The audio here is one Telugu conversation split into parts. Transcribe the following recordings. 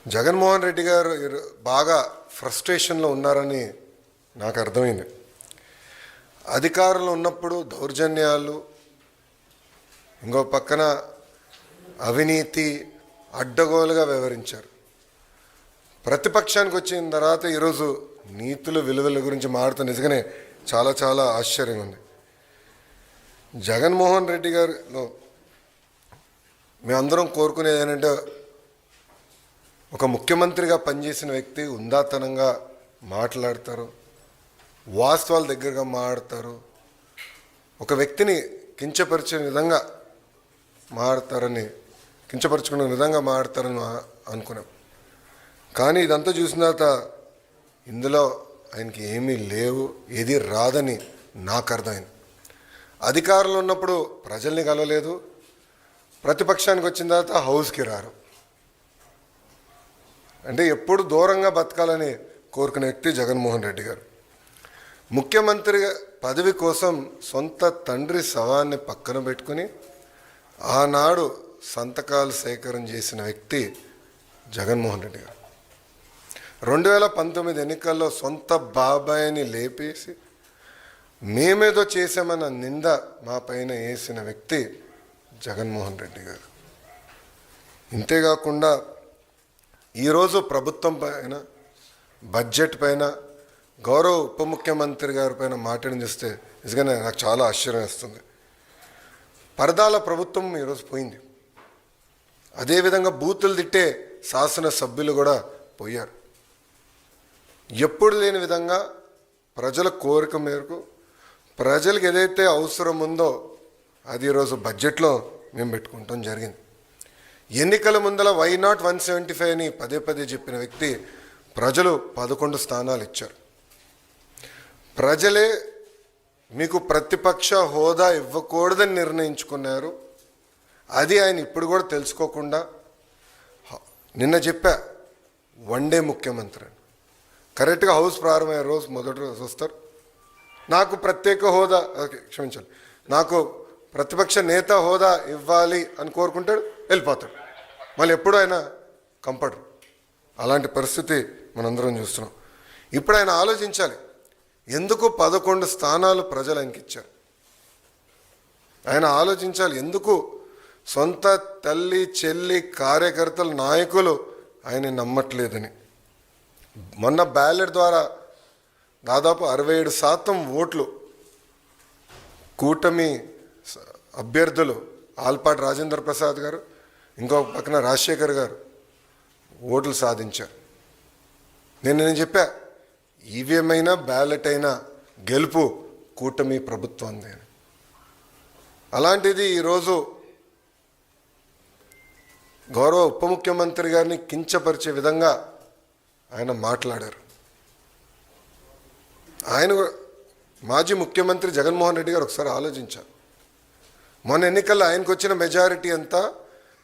జగన్మోహన్ రెడ్డి గారు బాగా ఫ్రస్ట్రేషన్లో ఉన్నారని నాకు అర్థమైంది. అధికారంలో ఉన్నప్పుడు దౌర్జన్యాలు, ఇంకో పక్కన అవినీతి అడ్డగోలుగా వ్యవహరించారు. ప్రతిపక్షానికి వచ్చిన తర్వాత ఈరోజు నీతులు విలువల గురించి మాట్లాడుతూ నిజంగానే చాలా చాలా ఆశ్చర్యంగా ఉంది. జగన్మోహన్ రెడ్డి గారిలో మేమందరం కోరుకునేది ఏంటంటే, ఒక ముఖ్యమంత్రిగా పనిచేసిన వ్యక్తి ఉందాతనంగా మాట్లాడతారు, వాస్తవాల దగ్గరగా మాట్లాడతారు, ఒక వ్యక్తిని కించపరిచే విధంగా మాట్లాడతారని, కించపరుచుకునే విధంగా మాట్లాడతారని అనుకున్నాం. కానీ ఇదంతా చూసిన తర్వాత ఇందులో ఆయనకి ఏమీ లేవు, ఏది రాదని నాకు అర్థమైంది. అధికారంలో ఉన్నప్పుడు ప్రజల్ని కలవలేదు, ప్రతిపక్షానికి వచ్చిన తర్వాత హౌస్కి రారు. అంటే ఎప్పుడు దూరంగా బతకాలని కోరుకునే వ్యక్తి జగన్మోహన్ రెడ్డి గారు. ముఖ్యమంత్రి పదవి కోసం సొంత తండ్రి శవాన్ని పక్కన పెట్టుకుని ఆనాడు సంతకాలు సేకరణ చేసిన వ్యక్తి జగన్మోహన్ రెడ్డి గారు. 2019 ఎన్నికల్లో సొంత బాబాయిని లేపేసి మేమేదో చేసామన్న నింద మా పైన వేసిన వ్యక్తి జగన్మోహన్ రెడ్డి గారు. ఇంతేకాకుండా ఈరోజు ప్రభుత్వం పైన, బడ్జెట్ పైన, గౌరవ ఉప ముఖ్యమంత్రి గారి పైన మాట్లాడి చూస్తే నిజంగానే నాకు చాలా ఆశ్చర్యం వేస్తుంది. పరదాల ప్రభుత్వం ఈరోజు పోయింది. అదేవిధంగా బూతులు తిట్టే శాసనసభ్యులు కూడా పోయారు. ఎప్పుడు లేని విధంగా ప్రజల కోరిక మేరకు ప్రజలకు ఏదైతే అవసరం ఉందో అది ఈరోజు బడ్జెట్లో మేము పెట్టుకుంటాం జరిగింది. ఎన్నికల ముందల వై నాట్ 175 అని పదే పదే చెప్పిన వ్యక్తి ప్రజలు 11 స్థానాలు ఇచ్చారు. ప్రజలే మీకు ప్రతిపక్ష హోదా ఇవ్వకూడదని నిర్ణయించుకున్నారు. అది ఆయన ఇప్పుడు కూడా తెలుసుకోకుండా నిన్న చెప్పా, వన్డే ముఖ్యమంత్రి అని. కరెక్ట్గా హౌస్ ప్రారంభమయ్యే రోజు మొదటి రోజు వస్తారు, నాకు ప్రత్యేక హోదా, క్షమించాలి, నాకు ప్రతిపక్ష నేత హోదా ఇవ్వాలి అని కోరుకుంటాడు, వెళ్ళిపోతాడు. మళ్ళీ ఎప్పుడు ఆయన కంపడరు. అలాంటి పరిస్థితి మనందరం చూస్తున్నాం. ఇప్పుడు ఆయన ఆలోచించాలి, ఎందుకు 11 స్థానాలు ప్రజలు ఆయనకి ఇచ్చారు. ఆయన ఆలోచించాలి, ఎందుకు సొంత తల్లి, చెల్లి, కార్యకర్తలు, నాయకులు ఆయన నమ్మట్లేదని. మొన్న బ్యాలెట్ ద్వారా దాదాపు 67% ఓట్లు కూటమి అభ్యర్థులు ఆల్పాటి రాజేంద్ర ప్రసాద్ గారు, ఇంకో పక్కన రాజశేఖర్ గారు ఓట్లు సాధించారు. నేను చెప్పా, ఈవీఎం అయినా బ్యాలెట్ అయినా గెలుపు కూటమి ప్రభుత్వంది అని. అలాంటిది ఈరోజు గౌరవ ఉప ముఖ్యమంత్రి గారిని కించపరిచే విధంగా ఆయన మాట్లాడారు. ఆయన మాజీ ముఖ్యమంత్రి జగన్మోహన్ రెడ్డి గారు ఒకసారి ఆలోచించారు. మొన్న ఎన్నికల్లో ఆయనకు వచ్చిన మెజారిటీ ఎంత,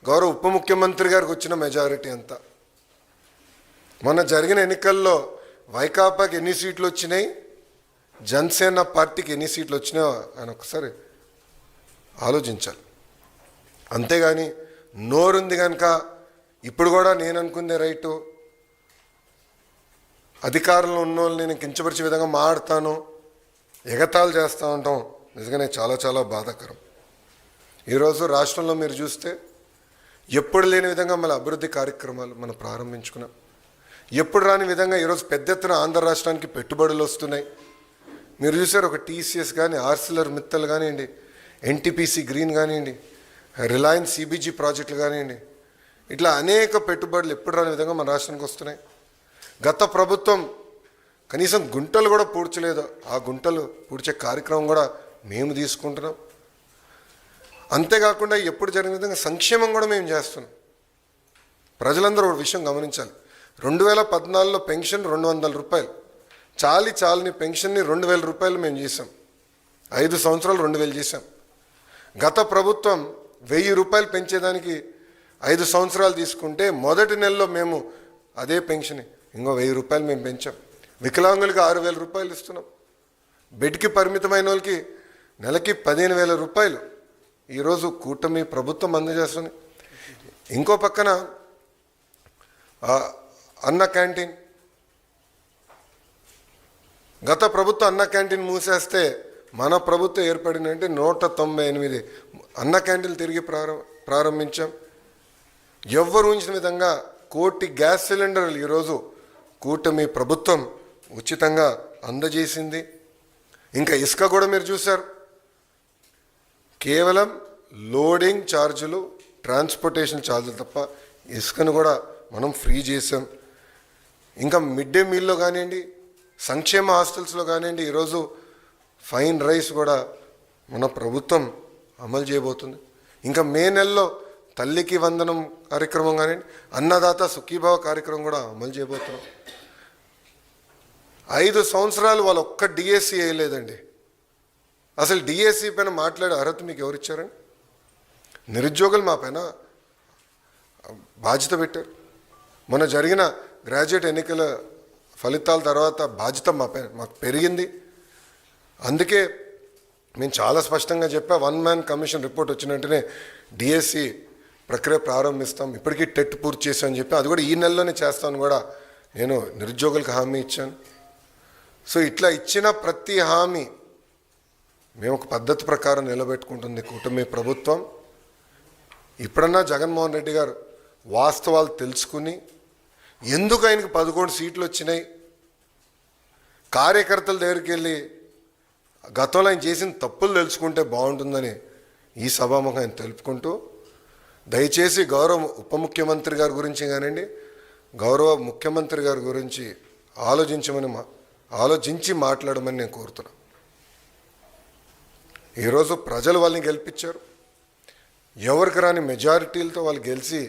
గౌరవ ఉప ముఖ్యమంత్రి గారికి వచ్చిన మెజారిటీ ఎంత. మొన్న జరిగిన ఎన్నికల్లో వైకాపాకి ఎన్ని సీట్లు వచ్చినాయి, జనసేన పార్టీకి ఎన్ని సీట్లు వచ్చినాయో ఆయన ఒకసారి ఆలోచించాలి. అంతేగాని నోరుంది కనుక ఇప్పుడు కూడా నేను అనుకుందే రైటు, అధికారంలో ఉన్న వాళ్ళు నేను కించపరిచే విధంగా మాట్లాడతాను, ఎగతాళి చేస్తూ ఉంటాం, నిజంగానే చాలా చాలా బాధాకరం. ఈరోజు రాష్ట్రంలో మీరు చూస్తే ఎప్పుడు లేని విధంగా మన అభివృద్ధి కార్యక్రమాలు మనం ప్రారంభించుకున్నాం. ఎప్పుడు రాని విధంగా ఈరోజు పెద్ద ఎత్తున ఆంధ్ర రాష్ట్రానికి పెట్టుబడులు వస్తున్నాయి. మీరు చూసారు, ఒక టీసీఎస్ కానీ, ఆర్సిలర్ మిత్తల్ కానివ్వండి, ఎన్టీపీసీ గ్రీన్ కానివ్వండి, రిలయన్స్ సిబిజీ ప్రాజెక్టులు కానివ్వండి, ఇట్లా అనేక పెట్టుబడులు ఎప్పుడు రాని విధంగా మన రాష్ట్రానికి వస్తున్నాయి. గత ప్రభుత్వం కనీసం గుంటలు కూడా పూడ్చలేదు, ఆ గుంటలు పూడ్చే కార్యక్రమం కూడా మేము తీసుకుంటున్నాం. అంతేకాకుండా ఎప్పుడు జరిగిన విధంగా సంక్షేమం కూడా మేము చేస్తున్నాం. ప్రజలందరూ ఒక విషయం గమనించాలి, 2014లో పెన్షన్ 200 రూపాయలు, చాలని పెన్షన్ని 2000 రూపాయలు మేము చేసాం. 5 సంవత్సరాలు 2000 చేసాం. గత ప్రభుత్వం 1000 రూపాయలు పెంచేదానికి 5 సంవత్సరాలు తీసుకుంటే మొదటి నెలలో మేము అదే పెన్షన్ ఇంకో 1000 రూపాయలు మేము పెంచాం. వికలాంగులకి 6000 రూపాయలు ఇస్తున్నాం. బెడ్కి పరిమితమైన వాళ్ళకి నెలకి 15,000 రూపాయలు ఈరోజు కూటమి ప్రభుత్వం అందజేస్తుంది. ఇంకో పక్కన అన్న క్యాంటీన్, గత ప్రభుత్వం అన్న క్యాంటీన్ మూసేస్తే మన ప్రభుత్వం ఏర్పడినంటే 198 అన్న క్యాంటీన్లు తిరిగి ప్రారంభించాం. ఎవ్వరు ఊహించిన విధంగా 1 కోటి గ్యాస్ సిలిండర్లు ఈరోజు కూటమి ప్రభుత్వం ఉచితంగా అందజేసింది. ఇంకా ఇసుక కూడా మీరు చూశారు, కేవలం లోడింగ్ ఛార్జీలు, ట్రాన్స్పోర్టేషన్ ఛార్జీలు తప్ప ఇసుకను కూడా మనం ఫ్రీ చేసాం. ఇంకా మిడ్ డే మీల్లో కానివ్వండి, సంక్షేమ హాస్టల్స్లో కానివ్వండి, ఈరోజు ఫైన్ రైస్ కూడా మన ప్రభుత్వం అమలు చేయబోతుంది. ఇంకా మే నెలలో తల్లికి వందనం కార్యక్రమం కానివ్వండి, అన్నదాత సుఖీభావ కార్యక్రమం కూడా అమలు చేయబోతున్నాం. 5 సంవత్సరాలు వాళ్ళు ఒక్క డిఎస్సి వేయలేదండి. అసలు డిఎస్సి పైన మాట్లాడే అర్హత మీకు ఎవరిచ్చారండి? నిరుద్యోగులు మా పైన బాధ్యత పెట్టారు. మొన్న జరిగిన గ్రాడ్యుయేట్ ఎన్నికల ఫలితాల తర్వాత బాధ్యత మాకు పెరిగింది. అందుకే మేము చాలా స్పష్టంగా చెప్పా, 1 మ్యాన్ కమిషన్ రిపోర్ట్ వచ్చిన వెంటనే డిఎస్సి ప్రక్రియ ప్రారంభిస్తాం. ఇప్పటికీ టెట్ పూర్తి చేశామని చెప్పి, అది కూడా ఈ నెలలోనే చేస్తాను కూడా నేను నిరుద్యోగులకు హామీ ఇచ్చాను. సో ఇట్లా ఇచ్చిన ప్రతి హామీ మేము ఒక పద్ధతి ప్రకారం నిలబెట్టుకుంటుంది కూటమి ప్రభుత్వం. ఇప్పుడన్నా జగన్మోహన్ రెడ్డి గారు వాస్తవాలు తెలుసుకుని, ఎందుకు ఆయనకు 11 సీట్లు వచ్చినాయి, కార్యకర్తల దగ్గరికి వెళ్ళి గతంలో ఆయన చేసిన తప్పులు తెలుసుకుంటే బాగుంటుందని ఈ సభాముఖం ఆయన తెలుపుకుంటూ, దయచేసి గౌరవ ఉప ముఖ్యమంత్రి గారి గురించి కానివ్వండి, గౌరవ ముఖ్యమంత్రి గారి గురించి ఆలోచించి మాట్లాడమని నేను కోరుతున్నాను. ఈరోజు ప్రజలు వాళ్ళని గెలిపించారు. ఎవరికి రాని మెజారిటీలతో వాళ్ళు గెలిచి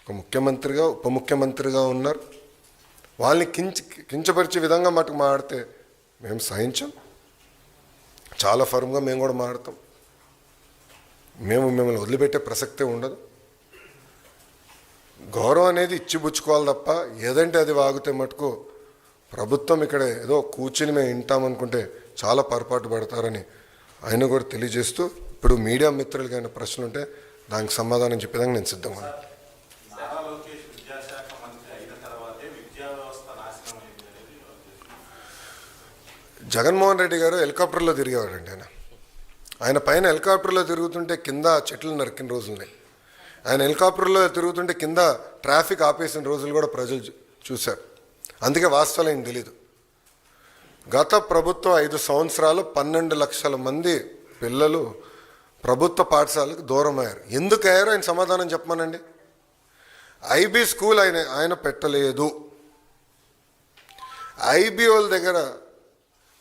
ఒక ముఖ్యమంత్రిగా ఉప ముఖ్యమంత్రిగా ఉన్నారు. వాళ్ళని కించపరిచే విధంగా మటుకు మాట్లాడితే మేము సహించాం. చాలా ఫర్మ్గా మేము కూడా మాట్లాడతాం. మిమ్మల్ని వదిలిపెట్టే ప్రసక్తే ఉండదు. గౌరవం అనేది ఇచ్చిపుచ్చుకోవాలి తప్ప ఏదంటే అది వాగితే మటుకు ప్రభుత్వం ఇక్కడ ఏదో కూర్చుని మేము వింటామనుకుంటే చాలా పొరపాటు పడతారని ఆయన కూడా తెలియజేస్తూ, ఇప్పుడు మీడియా మిత్రులకి అయిన ప్రశ్నలు ఉంటే దానికి సమాధానం చెప్పేదానికి నేను సిద్ధంగా ఉన్నాను. జగన్మోహన్ రెడ్డి గారు హెలికాప్టర్లో తిరిగేవాడండి. ఆయన పైన హెలికాప్టర్లో తిరుగుతుంటే కింద చెట్లు నరికిన రోజులున్నాయి. ఆయన హెలికాప్టర్లో తిరుగుతుంటే కింద ట్రాఫిక్ ఆపేసిన రోజులు కూడా ప్రజలు చూశారు. అందుకే వాస్తవాలు ఆయన తెలీదు. గత ప్రభుత్వం 5 సంవత్సరాలు 12 లక్షల మంది పిల్లలు ప్రభుత్వ పాఠశాలకు దూరం అయ్యారు. ఎందుకు అయ్యారో ఆయన సమాధానం చెప్పమనండి. ఐబీ స్కూల్ ఆయన పెట్టలేదు. ఐబీ వాళ్ళ దగ్గర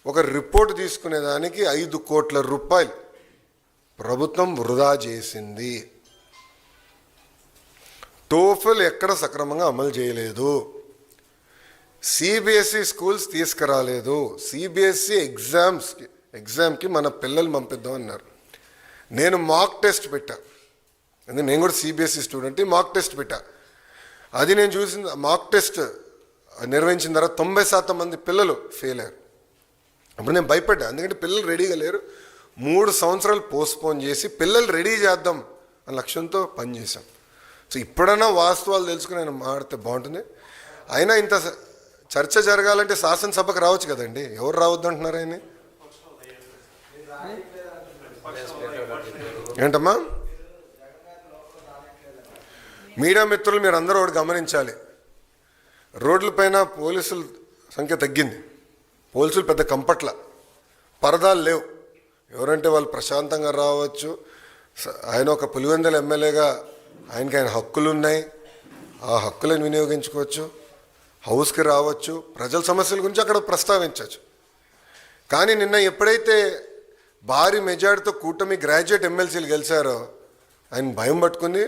ఒక రిపోర్ట్ తీసుకునేదానికి 5 కోట్ల రూపాయలు ప్రభుత్వం వృధా చేసింది. టోఫెల్ ఎక్కడ సక్రమంగా అమలు చేయలేదు. సిబిఎస్ఈ స్కూల్స్ తీసుకురాలేదు. సిబిఎస్ఈ ఎగ్జామ్కి మన పిల్లలు పంపిద్దామన్నారు. నేను మాక్ టెస్ట్ పెట్టా, ఎందుకంటే నేను కూడా సిబిఎస్ఈ స్టూడెంట్. మాక్ టెస్ట్ పెట్టా. అది నేను చూసిన మాక్ టెస్ట్ నిర్వహించిన తర్వాత 90% మంది పిల్లలు ఫెయిల్ అయ్యారు. అప్పుడు నేను భయపడ్డా, ఎందుకంటే పిల్లలు రెడీగా లేరు. 3 సంవత్సరాలు పోస్ట్పోన్ చేసి పిల్లలు రెడీ చేద్దాం అనే లక్ష్యంతో పనిచేశాం. సో ఇప్పుడన్నా వాస్తవాలు తెలుసుకుని ఆయన మాడితే బాగుంటుంది. అయినా ఇంత చర్చ జరగాలంటే శాసనసభకు రావచ్చు కదండి. ఎవరు రావద్దు అంటున్నారు ఆయన? ఏంటమ్మా? మీడియా మిత్రులు మీరు అందరూ ఒకటి గమనించాలి. రోడ్లపైన పోలీసుల సంఖ్య తగ్గింది. పోలీసులు పెద్ద కంపట్ల, పరదాలు లేవు. ఎవరంటే వాళ్ళు ప్రశాంతంగా రావచ్చు. ఆయన ఒక పులివెందుల ఎమ్మెల్యేగా ఆయన హక్కులు ఉన్నాయి. ఆ హక్కులను వినియోగించుకోవచ్చు. హౌస్కి రావచ్చు. ప్రజల సమస్యల గురించి అక్కడ ప్రస్తావించవచ్చు. కానీ నిన్న ఎప్పుడైతే భారీ మెజార్టీతో కూటమి గ్రాడ్యుయేట్ ఎమ్మెల్సీలు గెలిచారో ఆయన భయం పట్టుకుని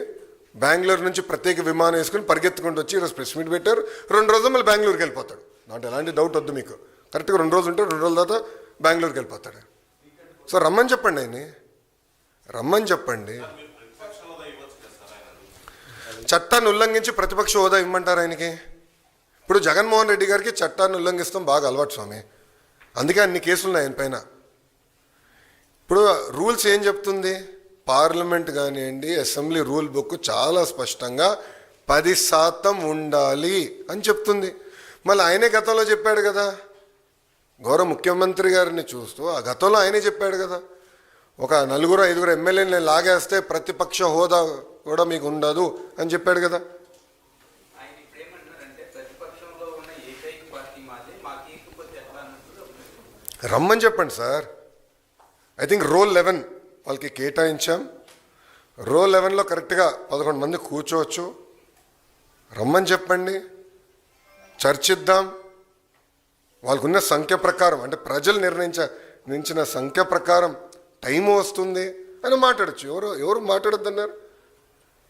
బెంగళూరు నుంచి ప్రత్యేక విమానం వేసుకుని పరిగెత్తుకుంటూ వచ్చి ఈరోజు ప్రెస్ మీట్ పెట్టారు. 2 రోజులు మళ్ళీ బెంగళూరుకి వెళ్ళిపోతాడు. దాంట్లో ఎలాంటి డౌట్ వద్దు మీకు. కరెక్ట్గా 2 రోజులు ఉంటే 2 రోజుల తర్వాత బెంగళూరుకి వెళ్ళిపోతాడు. సో రమ్మని చెప్పండి, ఆయన్ని రమ్మని చెప్పండి. చట్టాన్ని ఉల్లంఘించి ప్రతిపక్ష హోదా ఇవ్వమంటారు ఆయనకి? ఇప్పుడు జగన్మోహన్ రెడ్డి గారికి చట్టాన్ని ఉల్లంఘిస్తాం బాగా అలవాటు స్వామి. అందుకే అన్ని కేసులు ఉన్నాయి ఆయన పైన. ఇప్పుడు రూల్స్ ఏం చెప్తుంది? పార్లమెంట్ కానివ్వండి, అసెంబ్లీ రూల్ బుక్ చాలా స్పష్టంగా 10% ఉండాలి అని చెప్తుంది. మళ్ళీ ఆయనే గతంలో చెప్పాడు కదా, గౌరవ ముఖ్యమంత్రి గారిని చూస్తూ ఆ గతంలో ఆయనే చెప్పాడు కదా, ఒక 4-5 ఎమ్మెల్యేని లాగేస్తే ప్రతిపక్ష హోదా కూడా మీకు ఉండదు అని చెప్పాడు కదా. రమ్మని చెప్పండి సార్. ఐ థింక్ రోల్ 11 వాళ్ళకి కేటాయించాం. రోల్ 11లో కరెక్ట్గా 11 మంది కూర్చోవచ్చు. రమ్మని చెప్పండి, చర్చిద్దాం. వాళ్ళకున్న సంఖ్య ప్రకారం, అంటే ప్రజలు నిర్ణయించిన సంఖ్య ప్రకారం టైం వస్తుంది అని మాట్లాడచ్చు. ఎవరు మాట్లాడొద్దన్నారు?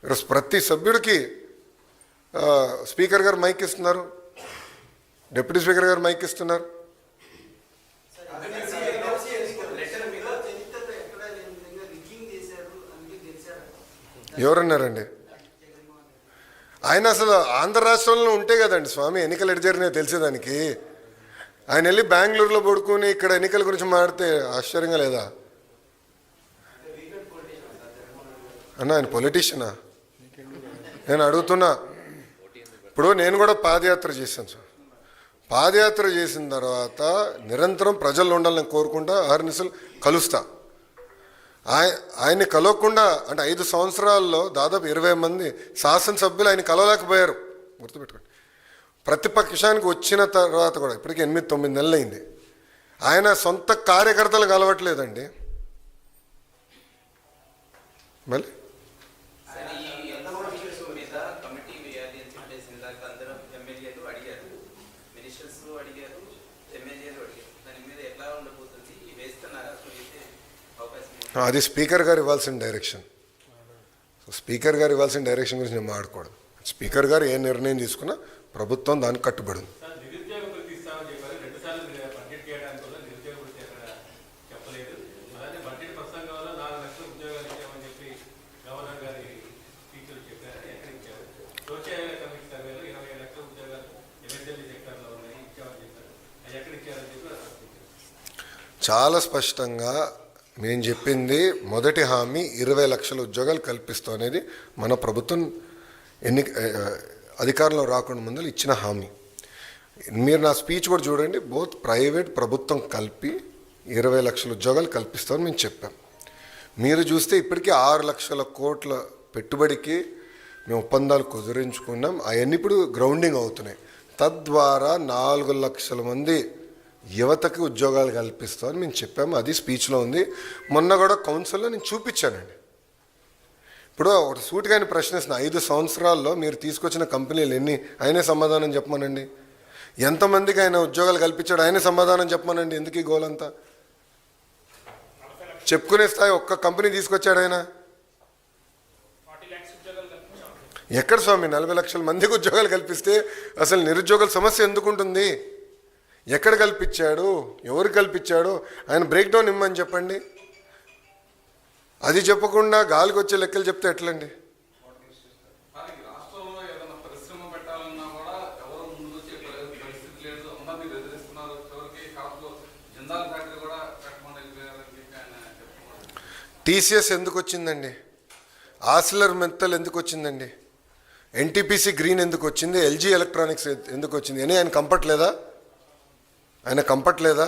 ఈరోజు ప్రతి సభ్యుడికి స్పీకర్ గారు మైక్ ఇస్తున్నారు, డిప్యూటీ స్పీకర్ గారు మైక్ ఇస్తున్నారు. ఎవరన్నారండి? ఆయన అసలు ఆంధ్ర రాష్ట్రంలో ఉంటే కదండి స్వామి ఎన్నికలు ఎటు జరిగినాయో తెలిసేదానికి. ఆయన వెళ్ళి బెంగళూరులో పడుకుని ఇక్కడ ఎన్నికల గురించి మాడితే ఆశ్చర్యంగా లేదా అన్న? ఆయన పొలిటీషియనా? నేను అడుగుతున్నా. ఇప్పుడు నేను కూడా పాదయాత్ర చేశాను సార్. పాదయాత్ర చేసిన తర్వాత నిరంతరం ప్రజల్లో ఉండాలని కోరుకుంటా, ఆర్నిసలు కలుస్తా. ఆయన్ని కలవకుండా, అంటే 5 సంవత్సరాల్లో దాదాపు 20 మంది శాసనసభ్యులు ఆయన కలవలేకపోయారు. గుర్తుపెట్టుకోండి. ప్రతిపక్షానికి వచ్చిన తర్వాత కూడా ఇప్పటికీ 8-9 నెలలు అయింది. ఆయన సొంత కార్యకర్తలు కలవట్లేదండి. మళ్ళీ అది స్పీకర్ గారు ఇవ్వాల్సిన డైరెక్షన్. స్పీకర్ గారు ఇవ్వాల్సిన డైరెక్షన్ గురించి నేను మాట్లాడకూడదు. స్పీకర్ గారు ఏ నిర్ణయం తీసుకున్నా ప్రభుత్వం దానికి కట్టుబడింది. చాలా స్పష్టంగా మేము చెప్పింది, మొదటి హామీ 20 లక్షల ఉద్యోగాలు కల్పిస్తాం అనేది మన ప్రభుత్వం అధికారంలో రాకుండా ముందు ఇచ్చిన హామీ. మీరు నా స్పీచ్ కూడా చూడండి. బోత్ ప్రైవేట్ ప్రభుత్వం కలిపి 20 లక్షల ఉద్యోగాలు కల్పిస్తామని మేము చెప్పాం. మీరు చూస్తే ఇప్పటికీ 6 లక్షల కోట్ల పెట్టుబడికి మేము ఒప్పందాలు కుదిరించుకున్నాం. అవన్నీ ఇప్పుడు గ్రౌండింగ్ అవుతున్నాయి. తద్వారా 4 లక్షల మంది యువతకి ఉద్యోగాలు కల్పిస్తామని మేము చెప్పాము. అది స్పీచ్లో ఉంది. మొన్న కూడా కౌన్సిల్లో నేను చూపించానండి. ఇప్పుడు ఒక సూటిగా ఆయన ప్రశ్నిస్తున్నా, 5 సంవత్సరాల్లో మీరు తీసుకొచ్చిన కంపెనీలు ఎన్ని? ఆయనే సమాధానం చెప్పమనండి. ఎంతమందికి ఆయన ఉద్యోగాలు కల్పించాడు? ఆయనే సమాధానం చెప్పమనండి. ఎందుకు ఈ గోలంతా? చెప్పుకునే స్థాయి ఒక్క కంపెనీ తీసుకొచ్చాడు ఆయన? ఎక్కడ స్వామి? 40 లక్షల మందికి ఉద్యోగాలు కల్పిస్తే అసలు నిరుద్యోగుల సమస్య ఎందుకుంటుంది? ఎక్కడ కల్పించాడు? ఎవరు కల్పించాడు? ఆయన బ్రేక్ డౌన్ ఇమ్మని చెప్పండి. అది చెప్పకుండా గాలికి వచ్చే లెక్కలు చెప్తే ఎట్లండి? టీసీఎస్ ఎందుకు వచ్చిందండి? ఆసిలర్ మెత్తల్ ఎందుకు వచ్చిందండి? ఎన్టీపీసీ గ్రీన్ ఎందుకు వచ్చింది? ఎల్జీ ఎలక్ట్రానిక్స్ ఎందుకు వచ్చింది అని ఆయన కంపట్లేదా?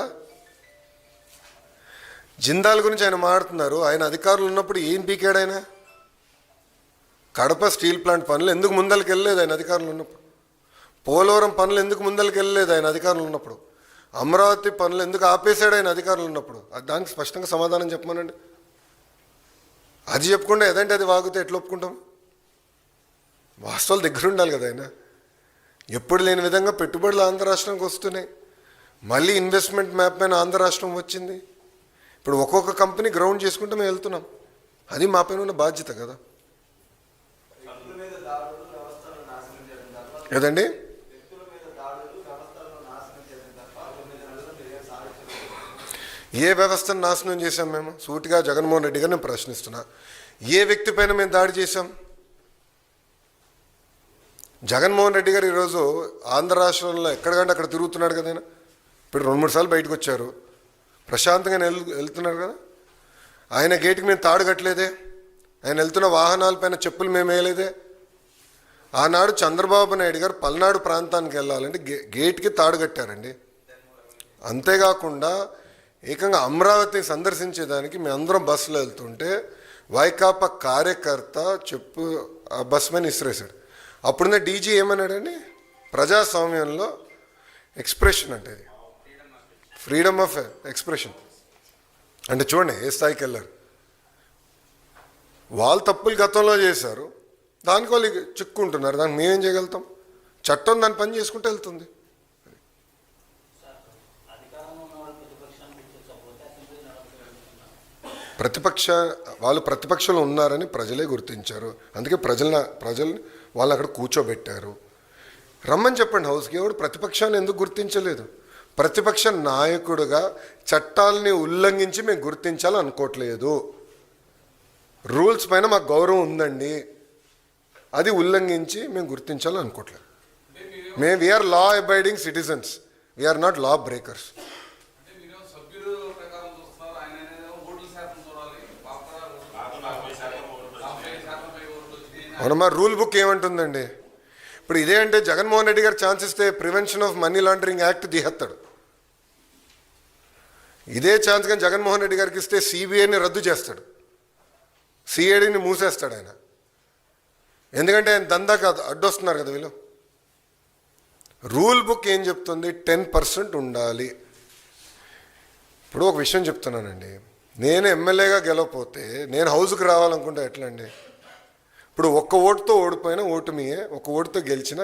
జిందాల్ గురించి ఆయన మాట్లాడుతున్నారు. ఆయన అధికారులు ఉన్నప్పుడు ఏం పీకాడు ఆయన? కడప స్టీల్ ప్లాంట్ పనులు ఎందుకు ముందరికి వెళ్ళలేదు ఆయన అధికారులు ఉన్నప్పుడు? పోలవరం పనులు ఎందుకు ముందరికి వెళ్ళలేదు ఆయన అధికారులు ఉన్నప్పుడు? అమరావతి పనులు ఎందుకు ఆపేశాడు ఆయన అధికారులు ఉన్నప్పుడు? దానికి స్పష్టంగా సమాధానం చెప్పమనండి. అది చెప్పకుండా ఏదంటే అది వాగితే ఎట్లా ఒప్పుకుంటాం? వాస్తవాలు దగ్గర ఉండాలి కదా. ఆయన ఎప్పుడు లేని విధంగా పెట్టుబడులు ఆంధ్ర రాష్ట్రానికి వస్తున్నాయి. మళ్ళీ ఇన్వెస్ట్మెంట్ మ్యాప్ పైన ఆంధ్ర రాష్ట్రం వచ్చింది. ఇప్పుడు ఒక్కొక్క కంపెనీ గ్రౌండ్ చేసుకుంటూ మేము వెళ్తున్నాం. అది మా పైన ఉన్న బాధ్యత కదా. ఏదండి? ఏ వ్యవస్థను నాశనం చేశాం మేము? సూటిగా జగన్మోహన్ రెడ్డి గారు నేను ప్రశ్నిస్తున్నా. ఏ వ్యక్తి పైన మేము దాడి చేశాం? జగన్మోహన్ రెడ్డి గారు ఈరోజు ఆంధ్ర రాష్ట్రంలో ఎక్కడికంటే అక్కడ తిరుగుతున్నాడు కదా. ఇప్పుడు 2-3 సార్లు బయటకు వచ్చారు, ప్రశాంతంగా వెళ్తున్నారు కదా. ఆయన గేటుకి మేము తాడు కట్టలేదే. ఆయన వెళ్తున్న వాహనాలపైన చెప్పులు మేము వేయలేదే. ఆనాడు చంద్రబాబు నాయుడు గారు పల్నాడు ప్రాంతానికి వెళ్ళాలంటే గేట్కి తాడు కట్టారండి. అంతేకాకుండా ఏకంగా అమరావతి సందర్శించేదానికి మేము అందరం బస్సులో వెళ్తుంటే వైకాపా కార్యకర్త ఆ బస్ మీద ఇసిరేశాడు. అప్పుడున్న డీజీ ఏమన్నాడండి, ప్రజాస్వామ్యంలో ఎక్స్ప్రెషన్ అంటే ఇది ఫ్రీడమ్ ఆఫ్ ఎక్స్ప్రెషన్ అంటే చూడండి ఏ స్థాయికి వెళ్ళారు. వాళ్ళు తప్పులు గతంలో చేశారు, దానికి వాళ్ళు చిక్కుంటున్నారు. దానికి మేమేం చేయగలుగుతాం? చట్టం దాని పని చేసుకుంటూ వెళ్తుంది. వాళ్ళు ప్రతిపక్షంలో ఉన్నారని ప్రజలే గుర్తించారు. అందుకే ప్రజల్ని వాళ్ళు అక్కడ కూర్చోబెట్టారు. రమ్మని చెప్పండి హౌస్కి. ఎవడు ప్రతిపక్షాన్ని ఎందుకు గుర్తించలేదు? ప్రతిపక్ష నాయకుడుగా చట్టాలని ఉల్లంఘించి మేము గుర్తించాలని అనుకోవట్లేదు. రూల్స్ పైన మాకు గౌరవం ఉందండి, అది ఉల్లంఘించి మేము గుర్తించాలని అనుకోవట్లేదు. We are law abiding citizens, we are not law breakers. అవునమ్మా, రూల్ బుక్ ఏమంటుందండి? ఇప్పుడు ఇదే అంటే జగన్మోహన్ రెడ్డి గారు ఛాన్స్ ఇస్తే prevention of money laundering act తీసేస్తాడు. ఇదే ఛాన్స్ కానీ జగన్మోహన్ రెడ్డి గారికి ఇస్తే సిబిఐని రద్దు చేస్తాడు, సిఐడిని మూసేస్తాడు ఆయన. ఎందుకంటే ఆయన దందాకి అడ్డొస్తున్నారు కదా వీళ్ళు. రూల్ బుక్ ఏం చెప్తుంది? 10% ఉండాలి. ఇప్పుడు ఒక విషయం చెప్తున్నానండి, నేను ఎమ్మెల్యేగా గెలవకపోతే నేను హౌస్కి రావాలనుకుంటే ఎట్లా అండి? ఇప్పుడు ఒక్క ఓటుతో ఓడిపోయినా ఓటమియే, ఒక ఓటుతో గెలిచినా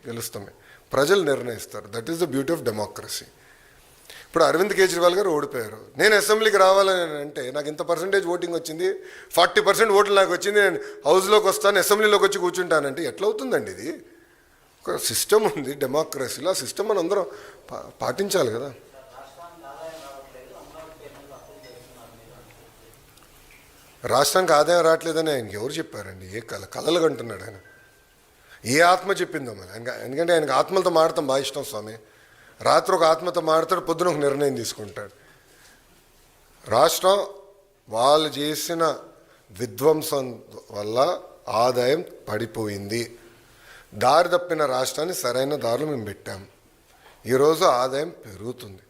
గెలుస్తామే. ప్రజలు నిర్ణయిస్తారు. That is the beauty of democracy. ఇప్పుడు అరవింద్ కేజ్రీవాల్ గారు ఓడిపోయారు, నేను అసెంబ్లీకి రావాలని అంటే నాకు ఇంత పర్సెంటేజ్ ఓటింగ్ వచ్చింది, 40% ఓట్లు నాకు వచ్చింది, నేను హౌస్లోకి వస్తాను, అసెంబ్లీలోకి వచ్చి కూర్చుంటానంటే ఎట్లా అవుతుందండి? ఇది ఒక సిస్టమ్ ఉంది డెమోక్రసీలో. ఆ సిస్టమ్ మనం అందరం పాటించాలి కదా. రాష్ట్రానికి ఆదాయం రావట్లేదని ఆయనకి ఎవరు చెప్పారండి? ఏ కలలు కంటున్నాడు ఆయన? ఏ ఆత్మ చెప్పిందో మరి ఆయన? ఎందుకంటే ఆయనకు ఆత్మలతో మాడతాం బాగా ఇష్టం స్వామి. రాత్రి ఒక ఆత్మతో మాడతాడు, పొద్దున ఒక నిర్ణయం తీసుకుంటాడు. రాష్ట్రం వాళ్ళు చేసిన విధ్వంసం వల్ల ఆదాయం పడిపోయింది. దారి తప్పిన రాష్ట్రాన్ని సరైన దారిలో మేము పెట్టాం. ఈరోజు ఆదాయం పెరుగుతుంది.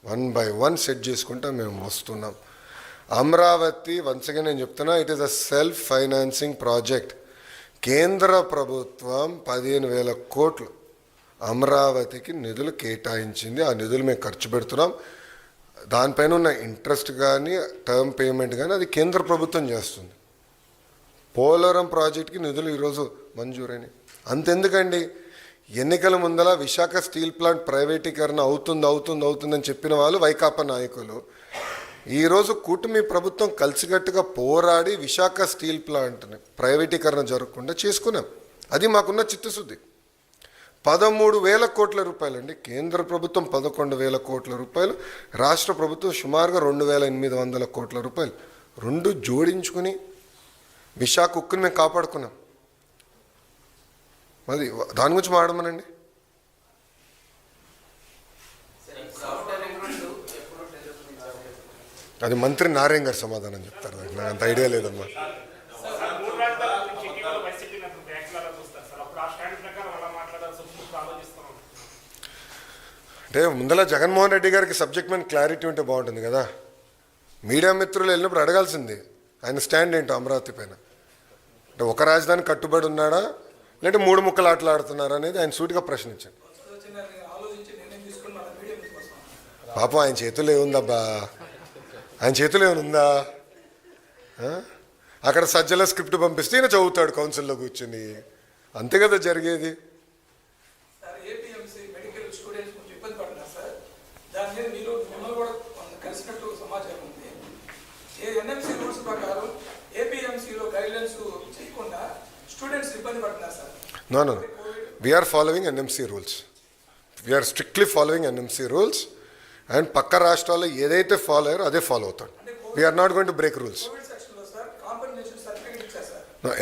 1 by 1 సెట్ చేసుకుంటా మేము వస్తున్నాం. అమరావతి వన్స్ అగైన్ నేను చెప్తున్నా, it is a self financing project. కేంద్ర ప్రభుత్వం 15,000 కోట్లు అమరావతికి నిధులు కేటాయించింది. ఆ నిధులు మేము ఖర్చు పెడుతున్నాం. దానిపైన ఉన్న ఇంట్రెస్ట్ కానీ టర్మ్ పేమెంట్ కానీ అది కేంద్ర ప్రభుత్వం చేస్తుంది. పోలవరం ప్రాజెక్ట్కి నిధులు ఈరోజు మంజూరైనవి. అంతెందుకండి, ఎన్నికల ముందల విశాఖ స్టీల్ ప్లాంట్ ప్రైవేటీకరణ అవుతుందని చెప్పిన వాళ్ళు వైకాపా నాయకులు. ఈరోజు కూటమి ప్రభుత్వం కలిసికట్టుగా పోరాడి విశాఖ స్టీల్ ప్లాంట్ని ప్రైవేటీకరణ జరగకుండా చేసుకున్నాం. అది మాకున్న చిత్తశుద్ధి. 13,000 కోట్ల రూపాయలు అండి. కేంద్ర ప్రభుత్వం 11,000 కోట్ల రూపాయలు, రాష్ట్ర ప్రభుత్వం సుమారుగా 2,800 కోట్ల రూపాయలు. రెండు జోడించుకుని విశాఖ ఉక్కుని మేము కాపాడుకున్నాం. మరి దాని గురించి మాట్లాడమనండి. అది మంత్రి నారాయణ గారు సమాధానం చెప్తారు. నాకు అంత ఐడియా లేదమ్మా. అంటే ముందర జగన్మోహన్ రెడ్డి గారికి సబ్జెక్ట్ మీద క్లారిటీ ఉంటే బాగుంటుంది కదా. మీడియా మిత్రులు వెళ్ళినప్పుడు అడగాల్సింది ఆయన స్టాండ్ ఏంటో అమరావతి పైన. అంటే ఒక రాజధాని కట్టుబడి ఉన్నాడా, లేదంటే 3 ముక్కలు ఆటలాడుతున్నారా అనేది ఆయన సూటిగా ప్రశ్నించాడు. పాపం ఆయన చేతుల్లో ఏముందబ్బా, ఆయన చేతులు ఏమైనా అక్కడ సజ్జల స్క్రిప్ట్ పంపిస్తే ఈయన చదువుతాడు కౌన్సిల్లో కూర్చొని. అంతే కదా జరిగేది. No. We are following NMC rules. We are strictly following NMC rules. And పక్క రాష్ట్రాల్లో ఏదైతే ఫాలో అయ్యారో అదే ఫాలో అవుతాడు. We're not going to break rules.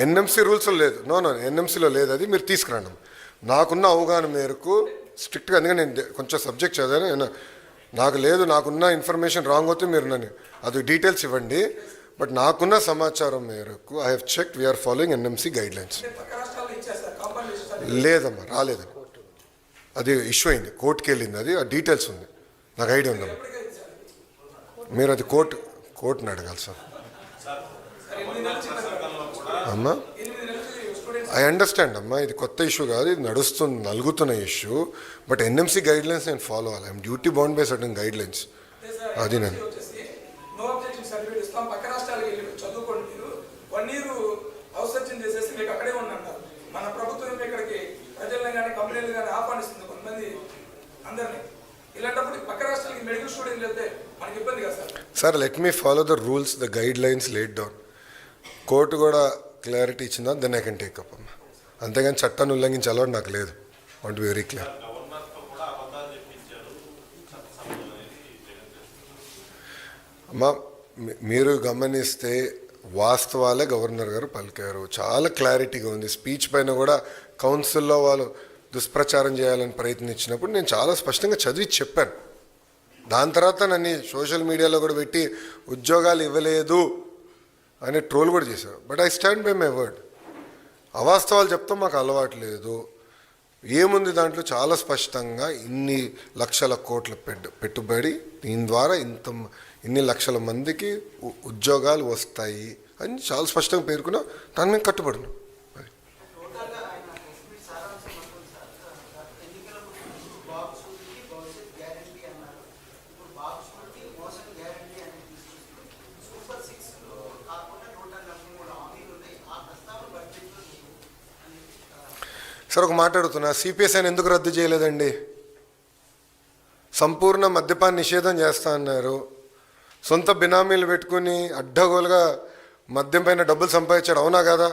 NMC రూల్స్లో లేదు. నో ఎన్ఎంసీలో లేదు. అది మీరు తీసుకురండి. నాకున్న అవగాహన మేరకు స్ట్రిక్ట్గా, అందుకని నేను కొంచెం సబ్జెక్ట్ చదివాను. నాకు లేదు, నాకున్న ఇన్ఫర్మేషన్ రాంగ్ అవుతే మీరు నన్ను అది డీటెయిల్స్ ఇవ్వండి. బట్ నాకున్న సమాచారం మేరకు I have checked, we are following NMC guidelines. లేదమ్మా, రాలేదని. అది ఇష్యూ అయింది, కోర్టుకి వెళ్ళింది. అది ఆ డీటెయిల్స్ ఉంది, నాకు ఐడియా ఉందమ్మా. మీరు అది కోర్టుని అడగాలి సార్. అమ్మా ఐ అండర్స్టాండ్ అమ్మా, ఇది కొత్త ఇష్యూ కాదు, ఇది నలుగుతున్న issue. But NMC guidelines నేను ఫాలో అవ్వాలి. I'm duty bound by certain guidelines. అది నేను sir, let me follow the rules, the guidelines laid down. Court కూడా క్లారిటీ ఇచ్చిందా, then I can take up అమ్మా. అంతేగాని చట్టాన్ని ఉల్లంఘించే అలవాటు నాకు లేదు. Want very clear. అమ్మా మీరు గమనిస్తే వాస్తవాలే గవర్నర్ గారు పలికారు. చాలా క్లారిటీగా ఉంది. స్పీచ్ పైన కూడా కౌన్సిల్లో వాళ్ళు దుష్ప్రచారం చేయాలని ప్రయత్నించినప్పుడు నేను చాలా స్పష్టంగా చదివి చెప్పాను. దాని తర్వాత నన్ను సోషల్ మీడియాలో కూడా పెట్టి ఉద్యోగాలు ఇవ్వలేదు అనే ట్రోల్ కూడా చేశారు. But I stand by my word. అవాస్తవాలు చెప్తాం మాకు అలవాటు లేదు. ఏముంది దాంట్లో? చాలా స్పష్టంగా ఇన్ని లక్షల కోట్ల పెట్టుబడి, దీని ద్వారా ఇన్ని లక్షల మందికి ఉద్యోగాలు వస్తాయి అని చాలా స్పష్టంగా పేర్కొన్నా. దాన్ని మేము కట్టుబడినాం. సార్ ఒక మాట్లాడుతున్నా, సిపిఎస్ఐని ఎందుకు రద్దు చేయలేదండి? సంపూర్ణ మద్యపాన నిషేధం చేస్తా అన్నారు. సొంత బినామీలు పెట్టుకుని అడ్డగోలుగా మద్యం పైన డబ్బులు సంపాదించాడు, అవునా కదా?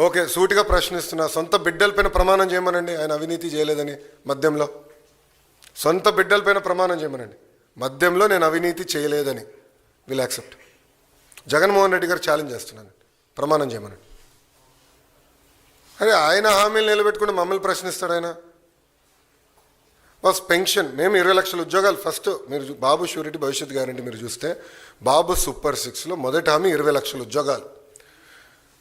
ఓకే, సూటిగా ప్రశ్నిస్తున్నా, సొంత బిడ్డలపైన ప్రమాణం చేయమనండి ఆయన అవినీతి చేయలేదని. మద్యంలో సొంత బిడ్డలపైన ప్రమాణం చేయమనండి, మద్యంలో నేను అవినీతి చేయలేదని. Will accept. జగన్మోహన్ రెడ్డి గారు ఛాలెంజ్ చేస్తున్నాను, ప్రమాణం చేయమనండి. అరే ఆయన హామీలు నిలబెట్టుకుని మమ్మల్ని ప్రశ్నిస్తాడు ఆయన. బస్ పెన్షన్, మేము 20 లక్షల ఉద్యోగాలు ఫస్ట్. మీరు బాబు షూరిటీ భవిష్యత్ గ్యారంటీ మీరు చూస్తే బాబు సూపర్ 6లో మొదటి హామీ 20 లక్షల ఉద్యోగాలు.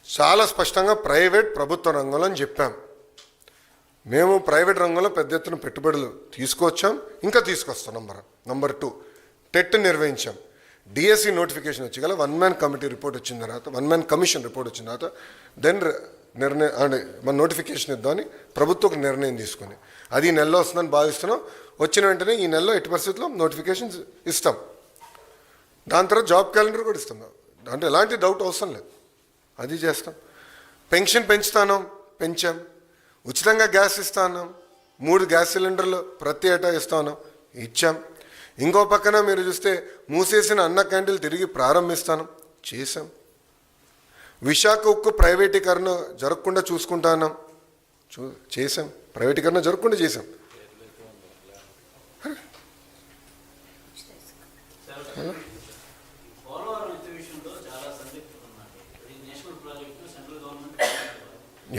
చాలా స్పష్టంగా ప్రైవేట్ ప్రభుత్వ రంగంలో అని చెప్పాం. మేము ప్రైవేట్ రంగంలో పెద్ద ఎత్తున పెట్టుబడులు తీసుకొచ్చాం, ఇంకా తీసుకొస్తాం. నంబర్ 2 టెట్ నిర్వహించాం. డిఎస్సి నోటిఫికేషన్ వచ్చి గల 1 మ్యాన్ కమిటీ రిపోర్ట్ వచ్చిన తర్వాత, 1 మ్యాన్ కమిషన్ రిపోర్ట్ వచ్చిన తర్వాత దెన్ నిర్ణయం అంటే మన నోటిఫికేషన్ ఇద్దామని ప్రభుత్వం ఒక నిర్ణయం తీసుకుని, అది ఈ నెలలో వస్తుందని భావిస్తున్నాం. వచ్చిన వెంటనే ఈ నెలలో ఎట్టి పరిస్థితుల్లో నోటిఫికేషన్స్ ఇస్తాం. దాని తర్వాత జాబ్ క్యాలెండర్ కూడా ఇస్తాం. అంటే ఎలాంటి డౌట్ అవసరం లేదు, అది చేస్తాం. పెన్షన్ పెంచాం. ఉచితంగా గ్యాస్ ఇస్తాను, 3 గ్యాస్ సిలిండర్లు ప్రతి ఏటా ఇస్తాను, ఇచ్చాం. ఇంకో పక్కన మీరు చూస్తే మూసేసిన అన్న క్యాంటీన్లు తిరిగి ప్రారంభిస్తాను, చేశాం. విశాఖ ఉక్కు ప్రైవేటీకరణ జరగకుండా చూసుకుంటాను, చేశాం. ప్రైవేటీకరణ జరగకుండా చేశాం.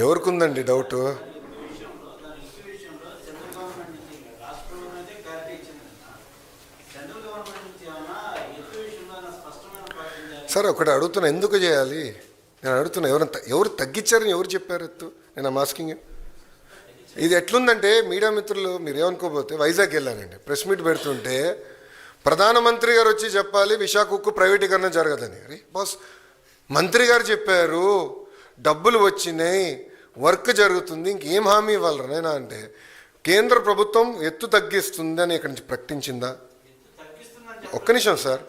ఎవరికి ఉందండి డౌట్? సార్ ఒకటి అడుగుతున్నా, ఎందుకు చేయాలి? నేను అడుగుతున్నా, ఎవరు తగ్గించారని ఎవరు చెప్పారు ఎత్తు? నేను మాస్కింగ్. ఇది ఎట్లుందంటే మీడియా మిత్రులు మీరు ఏమనుకోపోతే, వైజాగ్ వెళ్ళానండి, ప్రెస్ మీట్ పెడుతుంటే ప్రధానమంత్రి గారు వచ్చి చెప్పాలి విశాఖ ఉక్కు ప్రైవేటీకరణ జరగదని. అరే బాస్, మంత్రి గారు చెప్పారు, డబ్బులు వచ్చినాయి, వర్క్ జరుగుతుంది, ఇంకేం హామీ ఇవ్వాలి నైనా అంటే, కేంద్ర ప్రభుత్వం ఎత్తు తగ్గిస్తుంది అని ఇక్కడి నుంచి ప్రకటించిందా? ఒక్క నిమిషం సార్,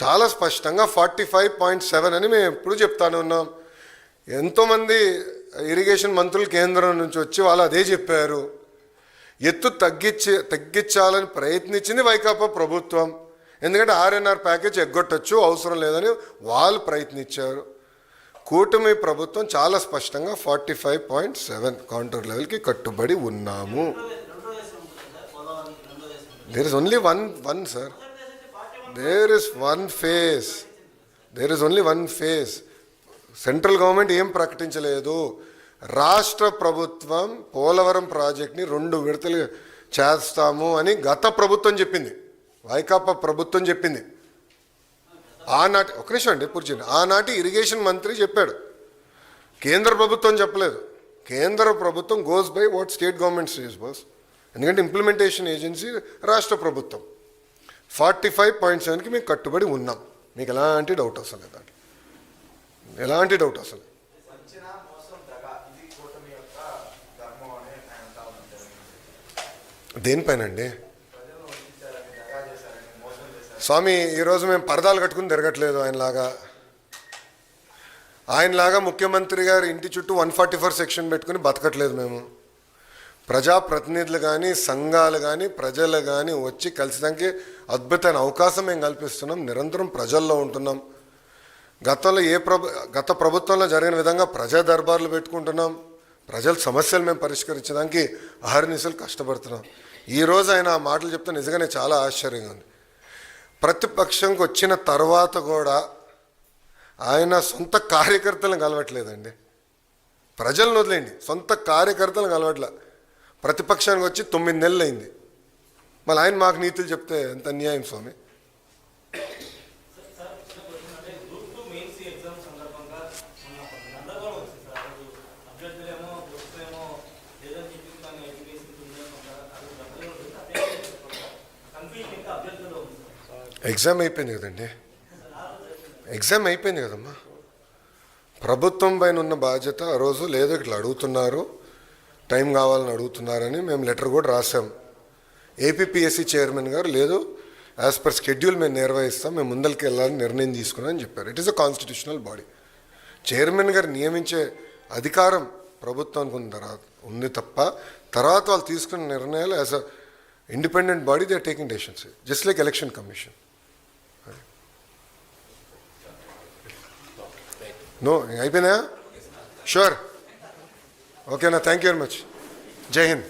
చాలా స్పష్టంగా 45.7 అని మేము ఎప్పుడు చెప్తానే ఉన్నాం. ఎంతోమంది ఇరిగేషన్ మంత్రులు కేంద్రం నుంచి వచ్చి వాళ్ళు అదే చెప్పారు. ఎత్తు తగ్గించాలని ప్రయత్నించింది వైకాపా ప్రభుత్వం. ఎందుకంటే ఆర్ఎన్ఆర్ ప్యాకేజ్ ఎగ్గొట్టచ్చు, అవసరం లేదని వాళ్ళు ప్రయత్నించారు. కూటమి ప్రభుత్వం చాలా స్పష్టంగా 45.7 కౌంటర్ లెవెల్కి కట్టుబడి ఉన్నాము. There is only one sir, there is only one phase. Central government ఏం ప్రకటించలేదు. రాష్ట్ర ప్రభుత్వం పోలవరం ప్రాజెక్ట్ని 2 విడతలు చేస్తాము అని గత ప్రభుత్వం చెప్పింది, వైకాపా ప్రభుత్వం చెప్పింది. ఆనాటి ఒక నిమిషం అండి పూర్తి, ఆనాటి ఇరిగేషన్ మంత్రి చెప్పాడు, కేంద్ర ప్రభుత్వం చెప్పలేదు. కేంద్ర ప్రభుత్వం goes by what state government says boss. ఎందుకంటే ఇంప్లిమెంటేషన్ ఏజెన్సీ రాష్ట్ర ప్రభుత్వం. 45.7కి మేము కట్టుబడి ఉన్నాం. మీకు ఎలాంటి డౌట్ అసలు దాంట్లో, ఎలాంటి డౌట్ అసలు. దేనిపైనండి స్వామి? ఈరోజు మేము పరదాలు కట్టుకుని తిరగట్లేదు ఆయనలాగా ముఖ్యమంత్రి గారి ఇంటి చుట్టూ 144 సెక్షన్ పెట్టుకుని బతకట్లేదు మేము. ప్రజాప్రతినిధులు కానీ, సంఘాలు కానీ, ప్రజలు కానీ వచ్చి కలిసిదానికి అద్భుతమైన అవకాశం మేము కల్పిస్తున్నాం. నిరంతరం ప్రజల్లో ఉంటున్నాం. గతంలో గత ప్రభుత్వంలో జరిగిన విధంగా ప్రజా దర్బార్లు పెట్టుకుంటున్నాం. ప్రజల సమస్యలు మేము పరిష్కరించడానికి అహర్నిశలు కష్టపడుతున్నాం. ఈరోజు ఆయన ఆ మాటలు చెప్తే నిజంగానే చాలా ఆశ్చర్యంగా ఉంది. ప్రతిపక్షంకి వచ్చిన తర్వాత కూడా ఆయన సొంత కార్యకర్తలను కలవట్లేదండి. ప్రజలను వదిలేండి, సొంత కార్యకర్తలను కలవట్లే. ప్రతిపక్షానికి వచ్చి 9 నెలలు అయింది. మళ్ళీ ఆయన మాకు నీతులు చెప్తే ఎంత అన్యాయం స్వామి. ఎగ్జామ్ అయిపోయింది కదండి, ఎగ్జామ్ అయిపోయింది కదమ్మా. ప్రభుత్వం పైన ఉన్న బాధ్యత ఆ రోజు లేదో ఇట్లా అడుగుతున్నారు, టైం కావాలని అడుగుతున్నారని మేము లెటర్ కూడా రాసాం. ఏపీపీఎస్సీ చైర్మన్ గారు లేదు, యాజ్ పర్ షెడ్యూల్ మేము నిర్వహిస్తాం, మేము ముందరికి వెళ్ళాలని నిర్ణయం తీసుకున్నామని చెప్పారు. It is a constitutional body. Chairman గారు నియమించే అధికారం ప్రభుత్వానికి ఉంది తప్ప తర్వాత వాళ్ళు తీసుకున్న నిర్ణయాలు as a independent body they are taking decisions just like Election Commission. No అయిపోయిందా? షూర్, ఓకేనా? Thank you very much. జై హింద్.